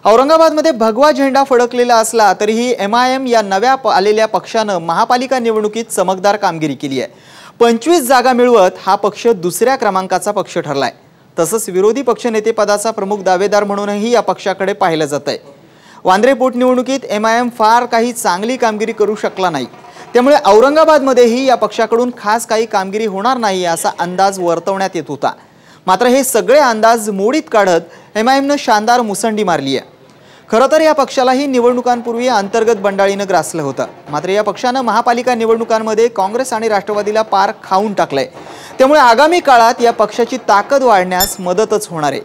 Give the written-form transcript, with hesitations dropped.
औरंगाबादमध्ये भगवा झेंडा फडकलेला असला तरीही MIM या नव्या आलेल्या पक्षाने महापालिका निवडणुकीत चमकदार कामगिरी केली आहे। 25 जागा मिळवत हा पक्ष दुसऱ्या क्रमांकाचा पक्ष ठरलाय। तसंच विरोधी पक्षनेते पदाचा प्रमुख दावेदार म्हणूनही या पक्षाकडे पाहिलं जातंय। वांद्रे पोटनिवडणुकीत MIM फार काही चांगली कामगिरी करू शकला नाही, त्यामुळे औरंगाबादमध्येही या पक्षाकडून खास काही कामगिरी होणार नाही असा अंदाज वर्तवण्यात येत होता। मात्र हे सगळे अंदाज मोडीत काढत MIM ने शानदार मुसंडी मारली आहे। खरं तर या पक्षालाही निवडणुकांपूर्वी अंतर्गत बंडाळीने ग्रासलं होतं, मात्र या पक्षाने महापालिका निवडणुकांमध्ये काँग्रेस आणि राष्ट्रवादीला पार खाऊन टाकलंय। त्यामुळे आगामी काळात या पक्षाची ताकद वाढण्यास मदतच होणार आहे।